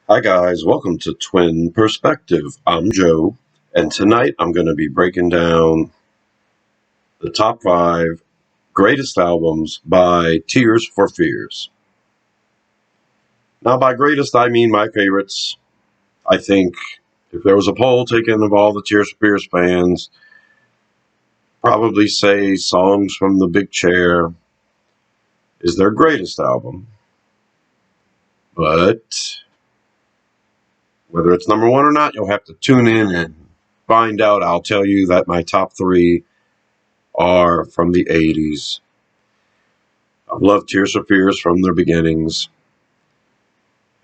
Hi guys, welcome to Twin Perspective. I'm Joe, and tonight I'm going to be breaking down the top 5 greatest albums by Tears for Fears. Now, by greatest, I mean my favorites. I think if there was a poll taken of all the Tears for Fears fans, probably say Songs from the Big Chair is their greatest album. But whether it's number one or not, you'll have to tune in and find out. I'll tell you that my top 3 are from the 80s. I've loved Tears for Fears from their beginnings.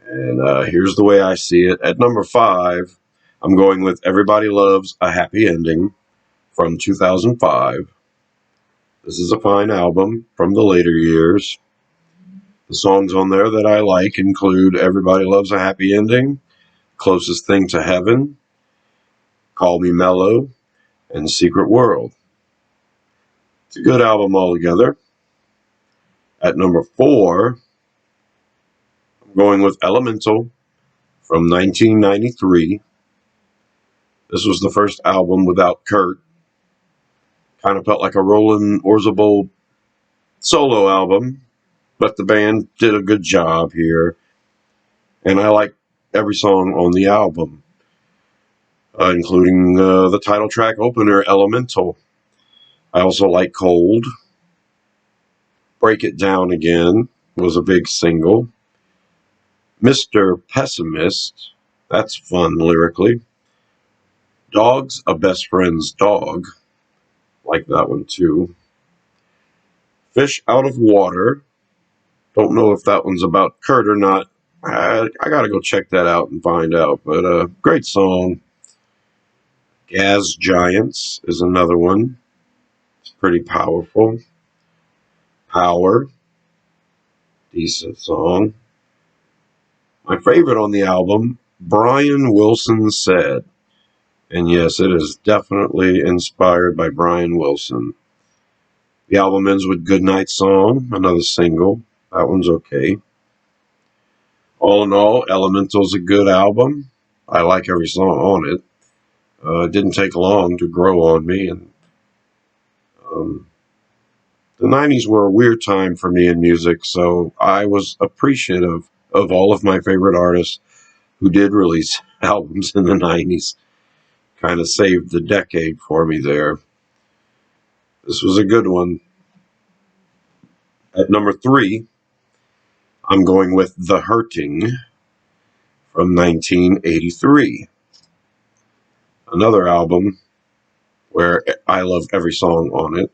And here's the way I see it. At number 5, I'm going with Everybody Loves a Happy Ending from 2005. This is a fine album from the later years. The songs on there that I like include Everybody Loves a Happy Ending, Closest Thing to Heaven, Call Me Mellow, and Secret World. It's a good album altogether. At number 4, I'm going with Elemental from 1993. This was the first album without Kurt. Kind of felt like a Roland Orzabal solo album, but the band did a good job here. And I like every song on the album, including the title track opener, Elemental. I also like Cold. Break It Down Again was a big single. Mr. Pessimist, that's fun lyrically. Dog's a Best Friend's Dog, like that one too. Fish Out of Water, don't know if that one's about Kurt or not. I gotta go check that out and find out, but great song. Gas Giants is another one. It's pretty powerful. Power, decent song. My favorite on the album, Brian Wilson Said. And yes, it is definitely inspired by Brian Wilson. The album ends with Goodnight Song, another single. That one's okay. All in all, Elemental's a good album. I like every song on it. It didn't take long to grow on me, and the 90s were a weird time for me in music, so I was appreciative of all of my favorite artists who did release albums in the 90s. Kind of saved the decade for me there. This was a good one. At number 3, I'm going with The Hurting from 1983. Another album where I love every song on it.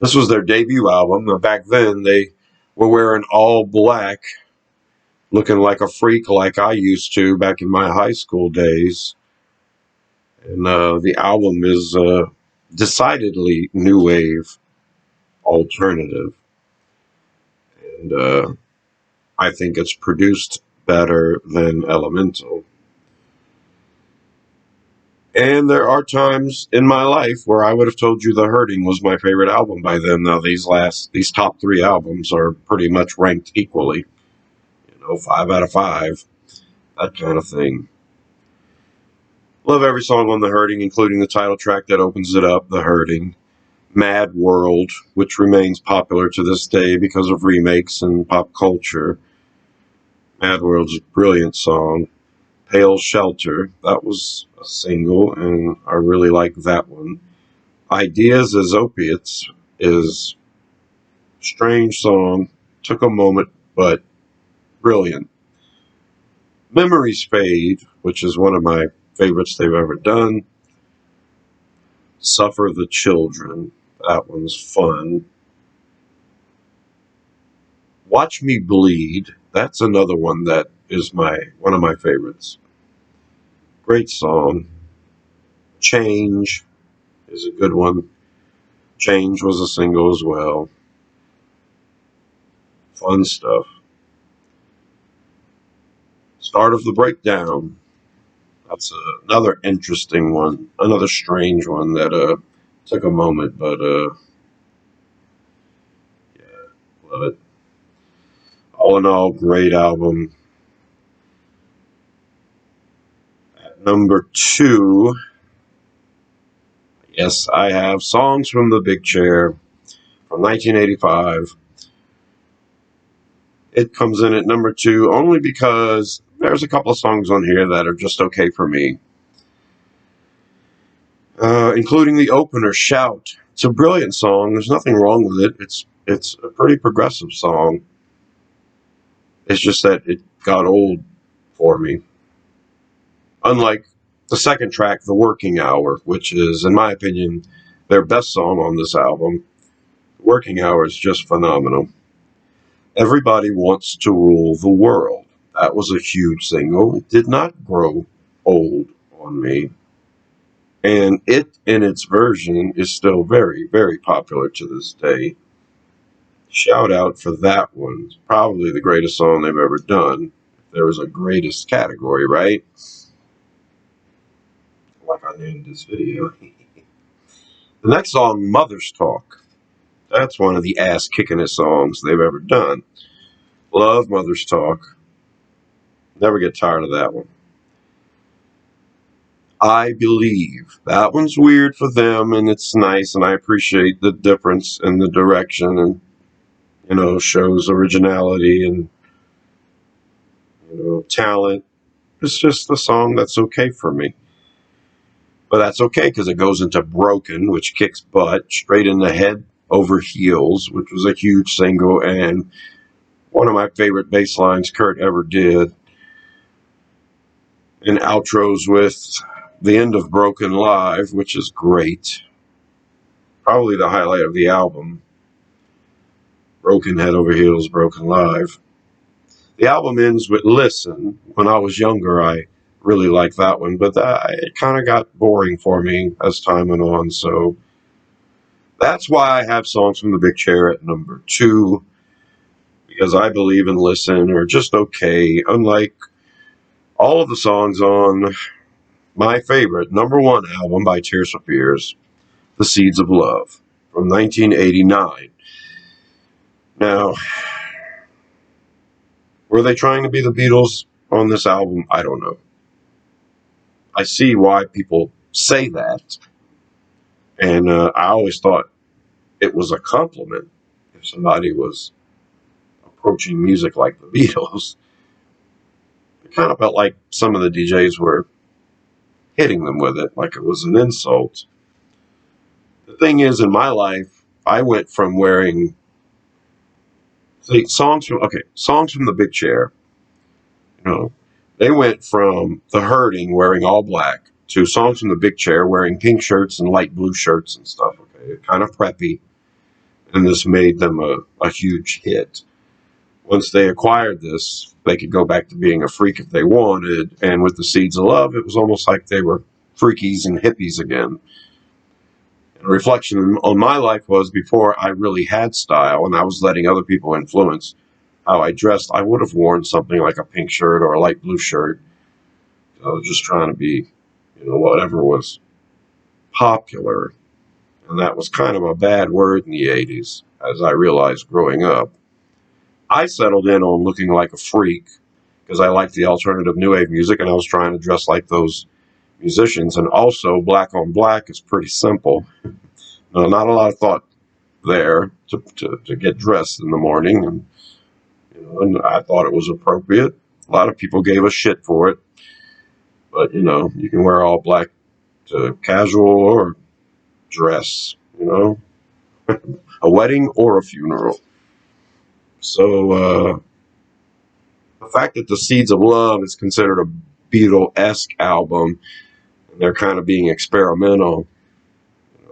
This was their debut album. Back then, they were wearing all black, looking like a freak like I used to back in my high school days. And the album is decidedly new wave alternative. And I think it's produced better than Elemental. And there are times in my life where I would have told you The Hurting was my favorite album by then. Now these top 3 albums are pretty much ranked equally. 5 out of 5, that kind of thing. Love every song on The Hurting, including the title track that opens it up, The Hurting. Mad World, which remains popular to this day because of remakes and pop culture. Mad World's a brilliant song. Pale Shelter, that was a single, and I really like that one. Ideas as Opiates is a strange song. Took a moment, but brilliant. Memories Fade, which is one of my favorites they've ever done. Suffer the Children, that one's fun. Watch Me Bleed, that's another one that is one of my favorites. Great song. Change is a good one. Change was a single as well. Fun stuff. Start of the Breakdown. That's another interesting one. Another strange one that took a moment, but yeah, love it. All in all, great album. number 2, yes, I have Songs from the Big Chair from 1985. It comes in at number 2 only because there's a couple of songs on here that are just okay for me, including the opener, Shout. It's a brilliant song. There's nothing wrong with it. It's a pretty progressive song. It's just that it got old for me. Unlike the second track, The Working Hour, which is, in my opinion, their best song on this album. Working Hour is just phenomenal. Everybody Wants to Rule the World. That was a huge single. It did not grow old on me. And it, in its version, is still very, very popular to this day. Shout out for that one. It's probably the greatest song they've ever done. If there was a greatest category, right? Like I named this video. The next song, Mother's Talk. That's one of the ass-kickingest songs they've ever done. Love Mother's Talk. Never get tired of that one. I Believe. That one's weird for them, and it's nice, and I appreciate the difference in the direction, and, shows originality and, talent. It's just a song that's okay for me. But that's okay because it goes into Broken, which kicks butt, straight in the head over heels, which was a huge single and one of my favorite bass lines Kurt ever did. And outros with the end of Broken Live, which is great. Probably the highlight of the album. Broken Head Over Heels, Broken Live. The album ends with Listen. When I was younger, I really liked that one, but it kind of got boring for me as time went on, so that's why I have Songs from the Big Chair at number 2, because I Believe and Listen are just okay, unlike all of the songs on my favorite number 1 album by Tears for Fears, The Seeds of Love, from 1989. Now, were they trying to be the Beatles on this album? I don't know. I see why people say that, and I always thought it was a compliment if somebody was approaching music like the Beatles. It kind of felt like some of the DJs were hitting them with it, like it was an insult. The thing is, in my life, I went from wearing songs from the Big Chair. They went from The Hurting wearing all black to Songs from the Big Chair wearing pink shirts and light blue shirts and stuff. Okay, kind of preppy, and this made them a huge hit. Once they acquired this, they could go back to being a freak if they wanted. And with The Seeds of Love, it was almost like they were freakies and hippies again. And a reflection on my life was before I really had style and I was letting other people influence how I dressed, I would have worn something like a pink shirt or a light blue shirt. I was just trying to be, whatever was popular. And that was kind of a bad word in the 80s, as I realized growing up. I settled in on looking like a freak because I liked the alternative new wave music and I was trying to dress like those musicians. And also, black on black is pretty simple. Not a lot of thought there to get dressed in the morning. And I thought it was appropriate. A lot of people gave a shit for it. But, you can wear all black to casual or dress, a wedding or a funeral. So, the fact that The Seeds of Love is considered a Beatle-esque album, and they're kind of being experimental,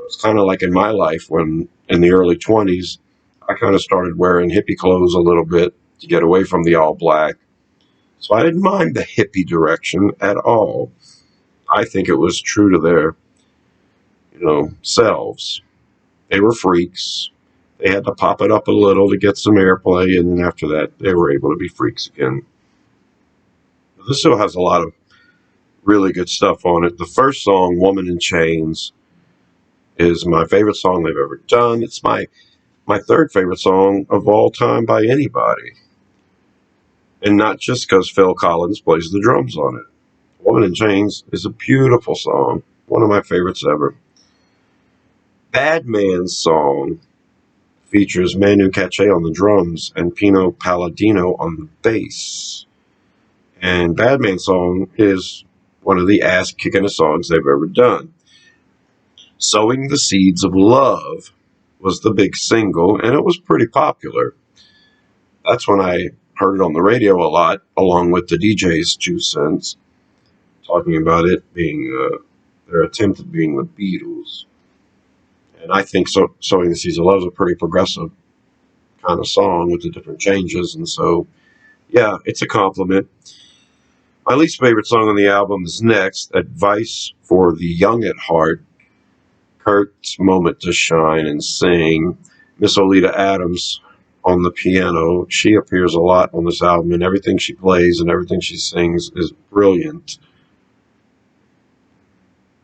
it's kind of like in my life when, in the early 20s, I kind of started wearing hippie clothes a little bit to get away from the all black. So I didn't mind the hippie direction at all. I think it was true to their, selves. They were freaks. They had to pop it up a little to get some airplay, and then after that, they were able to be freaks again. This still has a lot of really good stuff on it. The first song, Woman in Chains, is my favorite song they've ever done. It's my third favorite song of all time by anybody. And not just because Phil Collins plays the drums on it. Woman in Chains is a beautiful song. One of my favorites ever. Badman's song features Manu Katché on the drums and Pino Palladino on the bass. And Badman's song is one of the ass-kickingest songs they've ever done. Sowing the Seeds of Love was the big single, and it was pretty popular. That's when I heard it on the radio a lot, along with the DJ's 2 cents, talking about it being their attempt at being the Beatles. And I think Sowing the Seeds of Love is a pretty progressive kind of song with the different changes, and so, yeah, it's a compliment. My least favorite song on the album is Next, Advice for the Young at Heart. Kurt's moment to shine and sing. Miss Oleta Adams on the piano. She appears a lot on this album, and everything she plays and everything she sings is brilliant.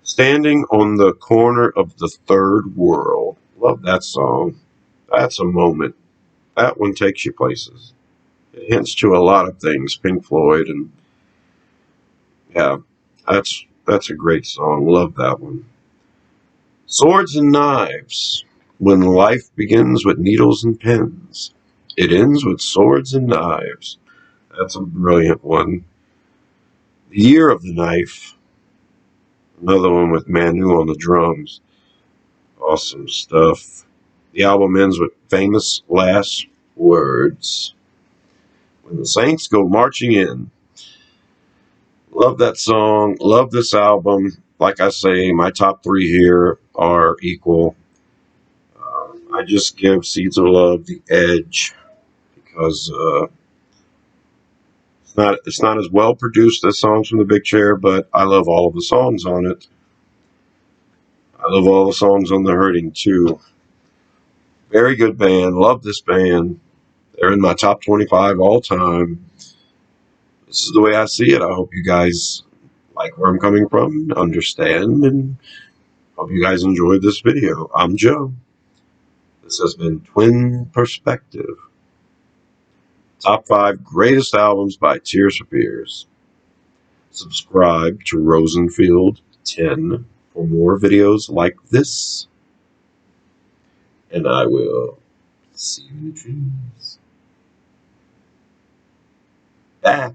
Standing on the Corner of the Third World. Love that song. That's a moment. That one takes you places. It hints to a lot of things, Pink Floyd, and yeah, that's a great song. Love that one. Swords and Knives. When life begins with needles and pens, it ends with swords and knives. That's a brilliant one. The Year of the Knife. Another one with Manu on the drums. Awesome stuff. The album ends with famous last words. When the Saints Go Marching In. Love that song. Love this album. Like I say, my top 3 here are equal. I just give Seeds of Love the edge because it's not as well produced as songs from the Big Chair, but I love all of the songs on it. I love all the songs on The Hurting too. Very good band. Love this band. They're in my top 25 all time. This is the way I see it. I hope you guys like where I'm coming from, understand, and hope you guys enjoyed this video. I'm Joe. This has been Twin Perspective. Top 5 greatest albums by Tears for Fears. Subscribe to Rosenfield 10 for more videos like this. And I will see you in the trees. Bye.